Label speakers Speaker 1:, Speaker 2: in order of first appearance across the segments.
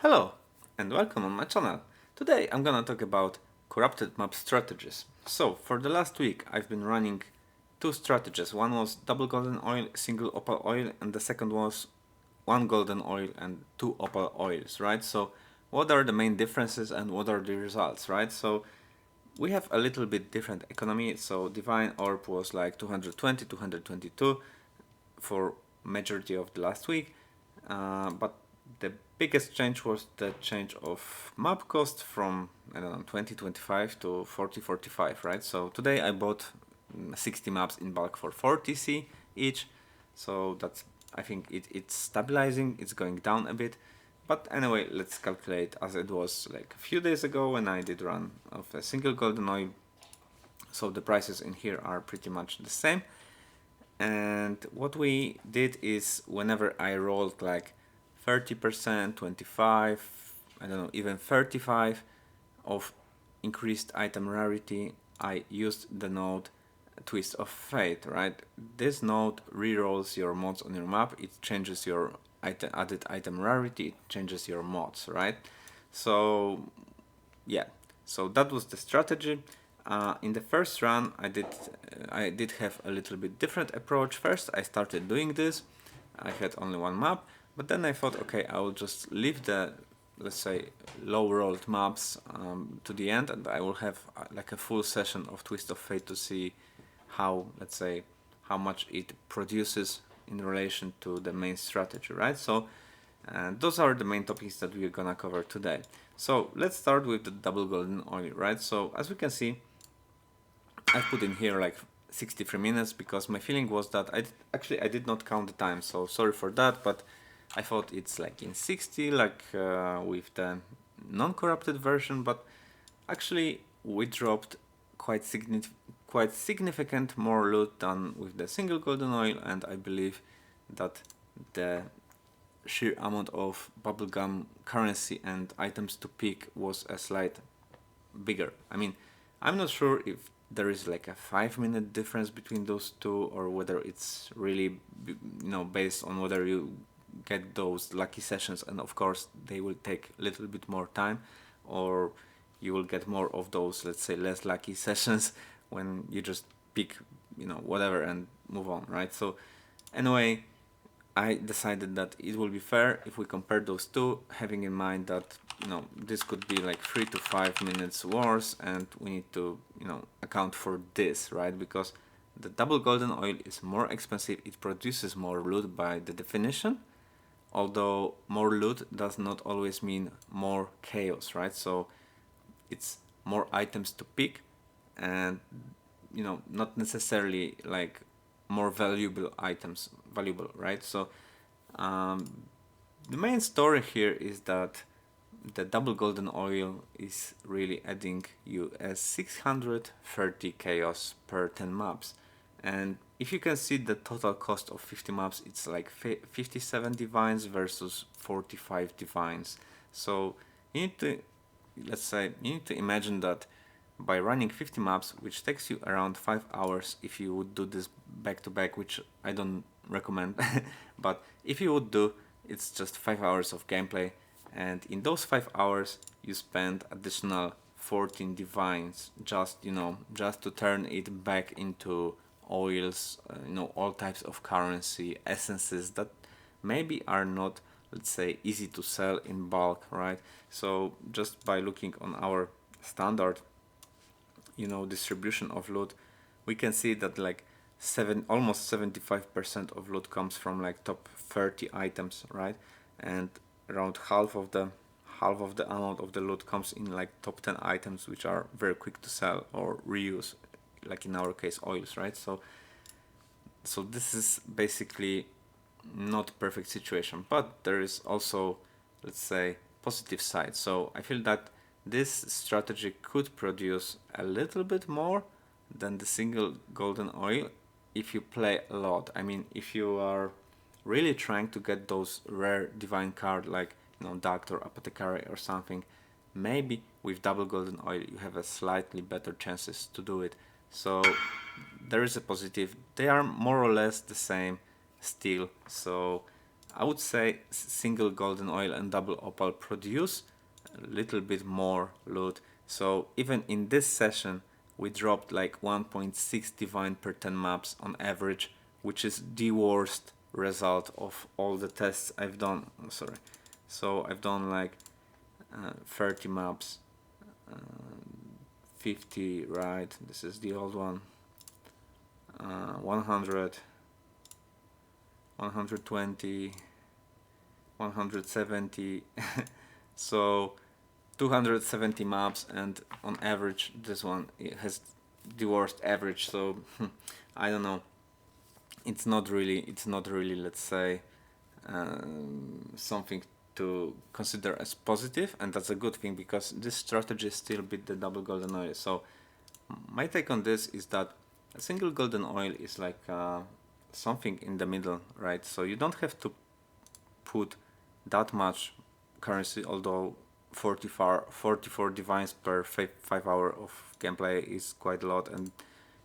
Speaker 1: Hello and welcome on my channel. Today I'm gonna talk about corrupted map strategies. So for the last week I've been running two strategies. One was double golden oil, single opal oil, and the second was one golden oil and two opal oils, right? So what are the main differences and what are the results, right? So we have a little bit different economy. So divine orb was like 220, 222 for majority of the last week, but the biggest change was the change of map cost from, I don't know, 2025 to 4045, right? So today I bought 60 maps in bulk for 40C each, so that's, I think it's stabilizing, it's going down a bit. But anyway, let's calculate as it was like a few days ago when I did run of a single golden oil. So the prices in here are pretty much the same. And what we did is whenever I rolled like 30%, 25, I don't know, even 35 of increased item rarity, I used the node Twist of Fate, right? This node rerolls your mods on your map, it changes your added item rarity, it changes your mods, right? So yeah, so that was the strategy. In the first run, I did have a little bit different approach. First, I started doing this. I had only one map, but then I thought, okay, I will just leave the, let's say, low rolled maps to the end, and I will have like a full session of Twist of Fate to see how, let's say, how much it produces in relation to the main strategy, right? So those are the main topics that we're gonna cover today. So let's start with the double golden oil, right? So as we can see, I put in here like 63 minutes because my feeling was that I did not count the time, so sorry for that, but I thought it's like in 60 like with the non-corrupted version, but actually we dropped quite significant more loot than with the single golden oil, and I believe that the sheer amount of bubblegum currency and items to pick was a slight bigger. I mean, I'm not sure if there is like a 5-minute difference between those two, or whether it's really, based on whether you get those lucky sessions, and of course they will take a little bit more time, or you will get more of those, let's say, less lucky sessions when you just pick, whatever and move on, right? So anyway, I decided that it will be fair if we compare those two, having in mind that this could be like 3 to 5 minutes worse, and we need to account for this, right? Because the double golden oil is more expensive, it produces more loot by the definition, although more loot does not always mean more chaos, right? So it's more items to pick, and not necessarily like more valuable, right? So the main story here is that the double golden oil is really adding you as 630 chaos per 10 maps, and if you can see the total cost of 50 maps, it's like 57 divines versus 45 divines. So you need to, let's say, you need to imagine that by running 50 maps, which takes you around 5 hours if you would do this back to back, which I don't recommend, but if you would do, it's just 5 hours of gameplay, and in those 5 hours you spend additional 14 divines just to turn it back into oils, all types of currency, essences that maybe are not, let's say, easy to sell in bulk, right? So just by looking on our standard distribution of loot, we can see that like almost 75% of loot comes from like top 30 items, right? And around half of the amount of the loot comes in like top 10 items, which are very quick to sell or reuse, like in our case oils, right? So this is basically not perfect situation, but there is also, let's say, positive side. So I feel that this strategy could produce a little bit more than the single golden oil if you play a lot. I mean, if you are really trying to get those rare divine card like Doctor, Apothecary or something, maybe with double golden oil you have a slightly better chances to do it. So there is a positive. They are more or less the same still. So I would say single golden oil and double opal produce a little bit more loot. So even in this session, we dropped like 1.6 divine per 10 maps on average, which is the worst result of all the tests I've done. Sorry. So I've done like 30 maps, 50, right? This is the old one. 100, 120, 170. So 270 maps, and on average this one it has the worst average. So I don't know, it's not really let's say something to consider as positive, and that's a good thing because this strategy still beat the double golden oil. So my take on this is that a single golden oil is like something in the middle, right? So you don't have to put that much currency, although 44 divines per 5 hour of gameplay is quite a lot, and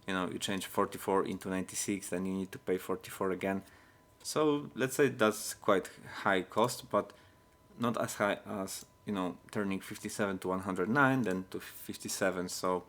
Speaker 1: you know, you change 44 into 96, then you need to pay 44 again. So let's say that's quite high cost, but not as high as, you know, turning 57 to 109, then to 57. So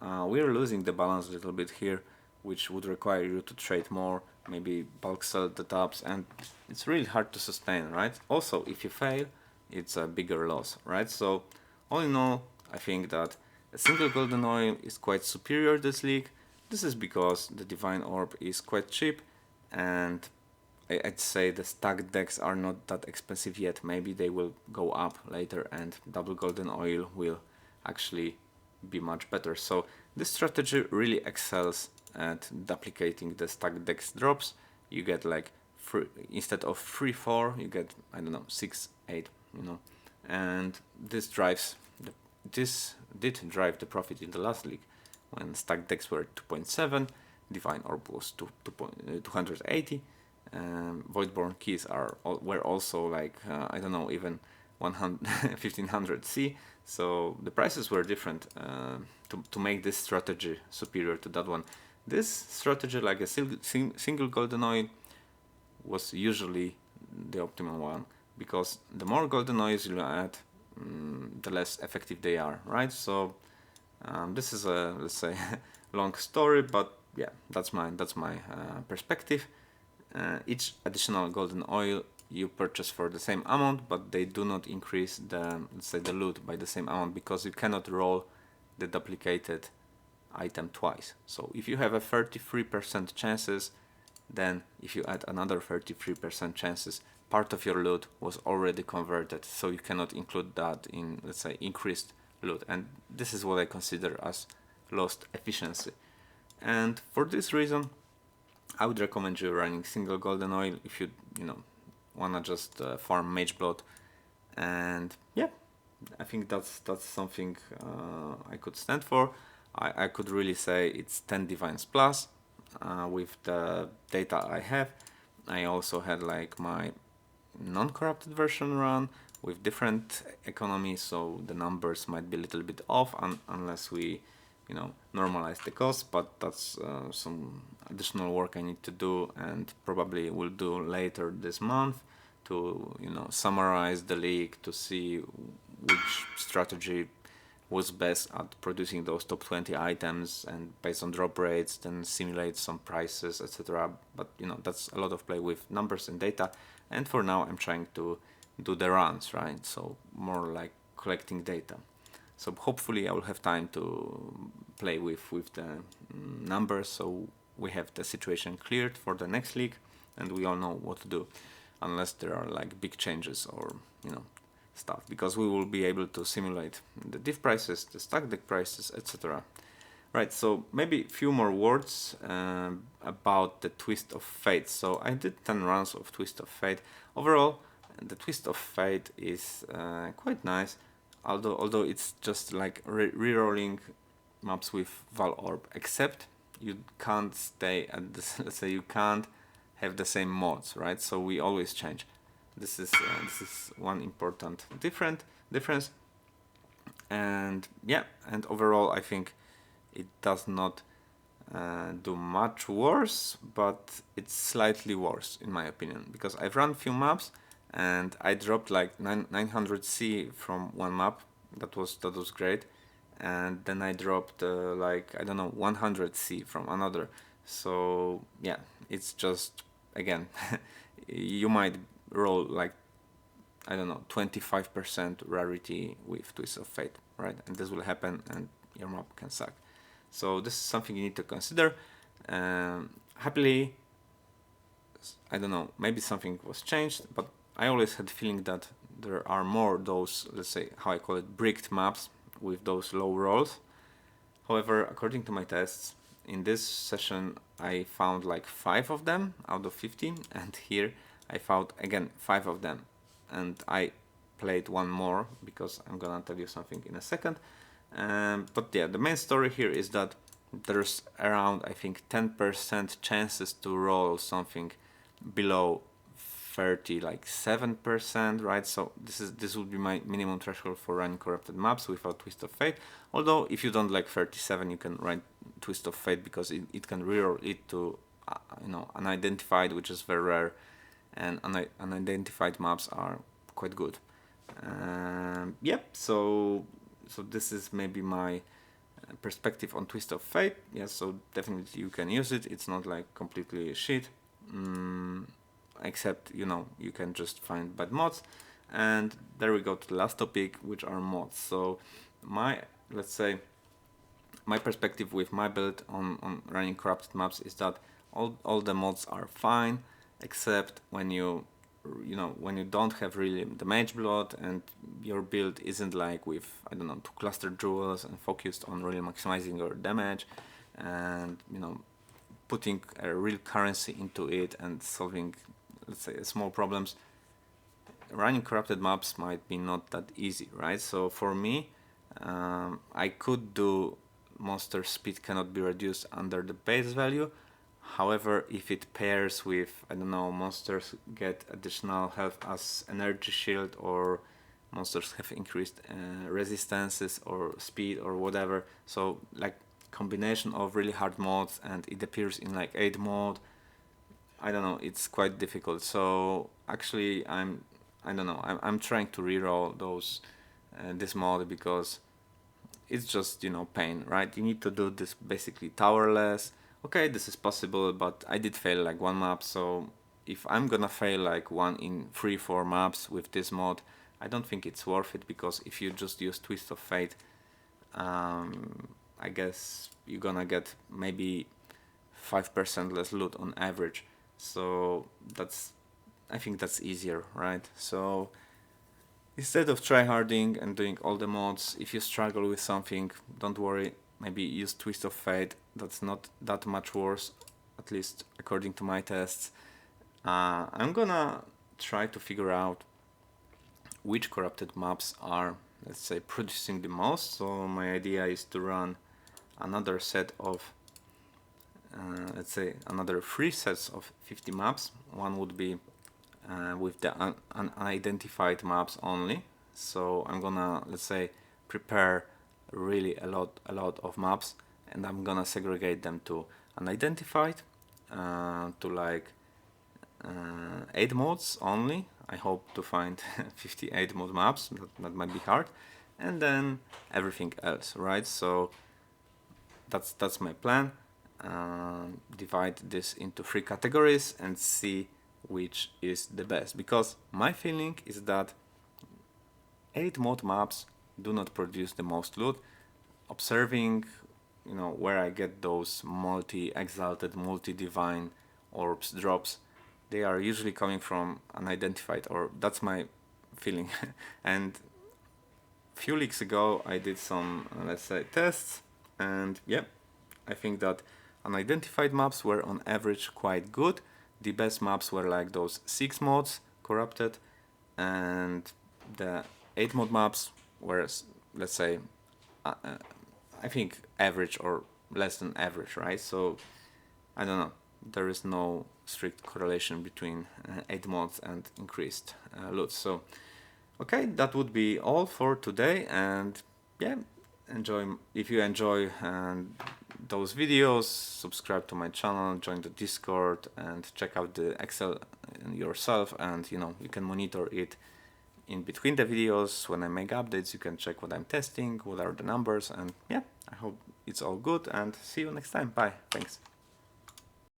Speaker 1: we're losing the balance a little bit here, which would require you to trade more, maybe bulk sell the tops, and it's really hard to sustain, right? Also, if you fail, it's a bigger loss, right? So all in all, I think that a single golden oil is quite superior this league. This is because the divine orb is quite cheap, and I'd say the stacked decks are not that expensive yet. Maybe they will go up later and double golden oil will actually be much better. So this strategy really excels at duplicating the stacked decks drops. You get like instead of 3-4, you get, I don't know, 6-8, you know, and this did drive the profit in the last league when stacked decks were 2.7, divine orb was 280. Voidborn keys were also like I don't know, even 1500 C. So the prices were different to make this strategy superior to that one. This strategy, like a single golden oil, was usually the optimal one, because the more golden oils you add, the less effective they are, right? So this is a, let's say, long story, but yeah, that's my perspective. Each additional golden oil you purchase for the same amount, but they do not increase the, let's say, the loot by the same amount, because you cannot roll the duplicated item twice. So if you have a 33% chances, then if you add another 33% chances, part of your loot was already converted, so you cannot include that in, let's say, increased loot, and this is what I consider as lost efficiency. And for this reason, I would recommend you running single golden oil if you wanna just farm mage blood. And yeah, I think that's something I could stand for. I could really say it's 10 divines plus with the data I have. I also had like my non-corrupted version run with different economies, so the numbers might be a little bit off unless we normalize the cost, but that's some additional work I need to do, and probably will do later this month to summarize the league, to see which strategy was best at producing those top 20 items, and based on drop rates then simulate some prices, etc. But that's a lot of play with numbers and data, and for now I'm trying to do the runs, right? So more like collecting data. So hopefully I will have time to play with the numbers, so we have the situation cleared for the next league and we all know what to do, unless there are like big changes or stuff, because we will be able to simulate the div prices, the stack deck prices, etc. Right, so maybe a few more words about the Twist of Fate. So I did 10 runs of Twist of Fate. Overall, the Twist of Fate is quite nice, although it's just like re-rolling maps with Val Orb, except you can't stay at this, let's say you can't have the same mods, right? So we always change. This is one important difference, and yeah, and overall I think it does not do much worse, but it's slightly worse in my opinion, because I've run few maps and I dropped like 900C from one map. That was great, and then I dropped like, I don't know, 100C from another. So yeah, it's just, again, you might roll like, I don't know, 25% rarity with Twist of Fate, right? And this will happen and your map can suck. So this is something you need to consider. Happily, I don't know, maybe something was changed, but I always had the feeling that there are more those, let's say, how I call it, bricked maps with those low rolls. However, according to my tests, in this session I found like 5 of them out of 15, and here I found again 5 of them, and I played one more because I'm gonna tell you something in a second. But yeah, the main story here is that there's around, I think, 10% chances to roll something below 30, like 7%, right? So this would be my minimum threshold for running corrupted maps without Twist of Fate. Although if you don't like 37, you can run Twist of Fate because it can reroll it to you know, unidentified, which is very rare, and unidentified maps are quite good. Yep. So this is maybe my perspective on Twist of Fate. Yes, so definitely you can use it. It's not like completely shit. Except, you know, you can just find bad mods. And there we go to the last topic, which are mods. So my, let's say, my perspective with my build on running corrupted maps is that all the mods are fine, except when you know, when you don't have really the mage blood and your build isn't like with, I don't know, 2 cluster jewels and focused on really maximizing your damage and, you know, putting a real currency into it and solving, let's say, small problems. Running corrupted maps might be not that easy, right? So for me, I could do monster speed cannot be reduced under the base value. However, if it pairs with, I don't know, monsters get additional health as energy shield, or monsters have increased resistances or speed or whatever, so like combination of really hard mods, and it appears in like 8 mode, I don't know, it's quite difficult. So actually I don't know, I'm trying to reroll those this mod because it's just, you know, pain, right? You need to do this basically towerless. Okay, this is possible, but I did fail like 1 map, so if I'm gonna fail like 1 in 3-4 maps with this mod, I don't think it's worth it, because if you just use Twist of Fate, I guess you're gonna get maybe 5% less loot on average. So that's, I think that's easier, right? So instead of tryharding and doing all the mods, if you struggle with something, don't worry, maybe use Twist of Fate. That's not that much worse, at least according to my tests. I'm gonna try to figure out which corrupted maps are, let's say, producing the most. So my idea is to run another set of, let's say, another 3 sets of 50 maps. One would be with the unidentified maps only. So I'm gonna, let's say, prepare really a lot of maps, and I'm gonna segregate them to unidentified, to like 8 modes only. I hope to find 58 mode maps. That might be hard, and then everything else, right? So that's my plan. Divide this into 3 categories and see which is the best, because my feeling is that 8 mod maps do not produce the most loot. Observing, you know, where I get those multi-exalted, multi-divine orbs drops, they are usually coming from unidentified, or that's my feeling. And few weeks ago I did some, let's say, tests, and yeah, I think that unidentified maps were on average quite good. The best maps were like those 6 mods corrupted, and the 8 mod maps were, let's say, I think average or less than average, right? So I don't know, there is no strict correlation between 8 mods and increased loot. So okay, that would be all for today, and yeah, enjoy. If you enjoy those videos, subscribe to my channel, join the Discord, and check out the Excel yourself, and you know, you can monitor it in between the videos. When I make updates, you can check what I'm testing, what are the numbers, and yeah, I hope it's all good, and see you next time. Bye. Thanks.